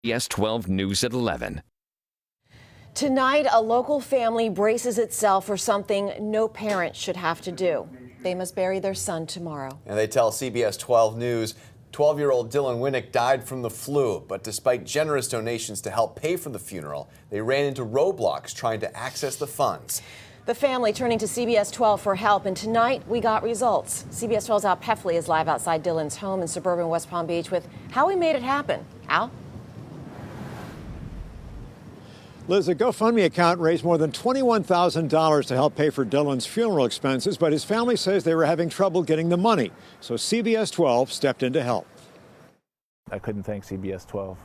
CBS 12 News at 11. Tonight, a local family braces itself for something no parent should have to do. They must bury their son tomorrow. And they tell CBS 12 News 12-year-old Dylan Winnick died from the flu, but despite generous donations to help pay for the funeral, they ran into roadblocks trying to access the funds. The family turning to CBS 12 for help, and tonight we got results. CBS 12's Al Peffley is live outside Dylan's home in suburban West Palm Beach with how he made it happen. Al? Liz, a GoFundMe account raised more than $21,000 to help pay for Dylan's funeral expenses, but his family says they were having trouble getting the money. So CBS 12 stepped in to help. I couldn't thank CBS 12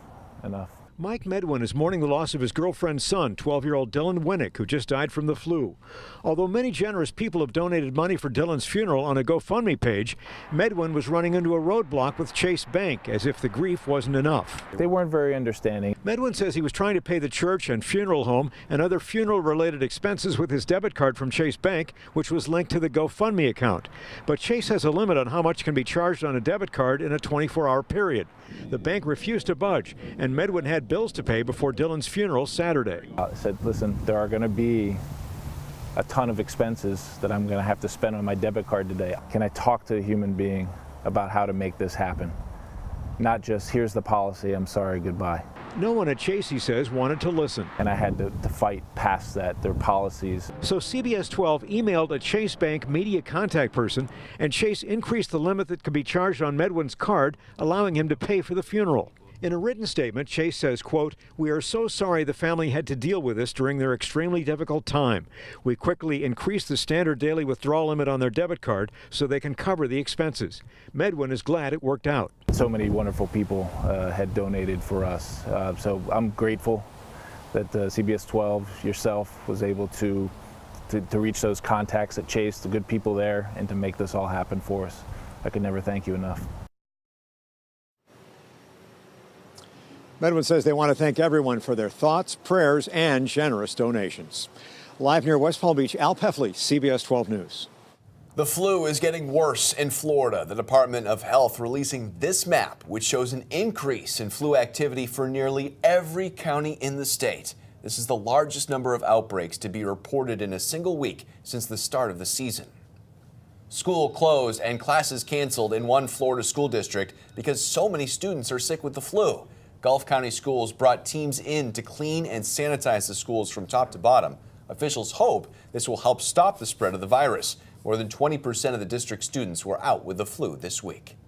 enough. Mike Medwin is mourning the loss of his girlfriend's son, 12-year-old Dylan Winnick, who just died from the flu. Although many generous people have donated money for Dylan's funeral on a GoFundMe page, Medwin was running into a roadblock with Chase Bank, as if the grief wasn't enough. They weren't very understanding. Medwin says he was trying to pay the church and funeral home and other funeral-related expenses with his debit card from Chase Bank, which was linked to the GoFundMe account. But Chase has a limit on how much can be charged on a debit card in a 24-hour period. The bank refused to budge, and Medwin had bills to pay before Dylan's funeral Saturday. I said, listen, there are going to be a ton of expenses that I'm going to have to spend on my debit card today. Can I talk to a human being about how to make this happen? Not just, here's the policy, I'm sorry, goodbye. No one at Chase, he says, wanted to listen. And I had to fight past that, their policies. So CBS 12 emailed a Chase Bank media contact person, and Chase increased the limit that could be charged on Medwin's card, allowing him to pay for the funeral. In a written statement, Chase says, quote, "We are so sorry the family had to deal with this during their extremely difficult time. We quickly increased the standard daily withdrawal limit on their debit card so they can cover the expenses." Medwin is glad it worked out. So many wonderful people had donated for us. So I'm grateful that CBS 12, yourself, was able to reach those contacts at Chase, the good people there, and to make this all happen for us. I could never thank you enough. Medwin says they want to thank everyone for their thoughts, prayers, and generous donations. Live near West Palm Beach, Al Peffley, CBS 12 News. The flu is getting worse in Florida. The Department of Health releasing this map, which shows an increase in flu activity for nearly every county in the state. This is the largest number of outbreaks to be reported in a single week since the start of the season. School closed and classes canceled in one Florida school district because so many students are sick with the flu. Gulf County schools brought teams in to clean and sanitize the schools from top to bottom. Officials hope this will help stop the spread of the virus. More than 20% of the district students were out with the flu this week.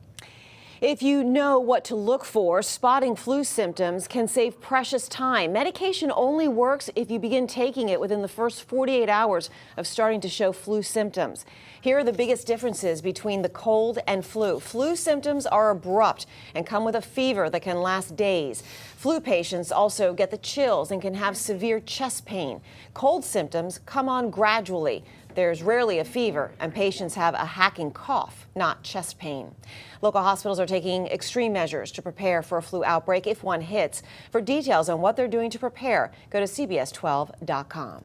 If you know what to look for, spotting flu symptoms can save precious time. Medication only works if you begin taking it within the first 48 hours of starting to show flu symptoms. Here are the biggest differences between the cold and flu. Flu symptoms are abrupt and come with a fever that can last days. Flu patients also get the chills and can have severe chest pain. Cold symptoms come on gradually. There's rarely a fever, and patients have a hacking cough, not chest pain. Local hospitals are taking extreme measures to prepare for a flu outbreak if one hits. For details on what they're doing to prepare, go to CBS12.com.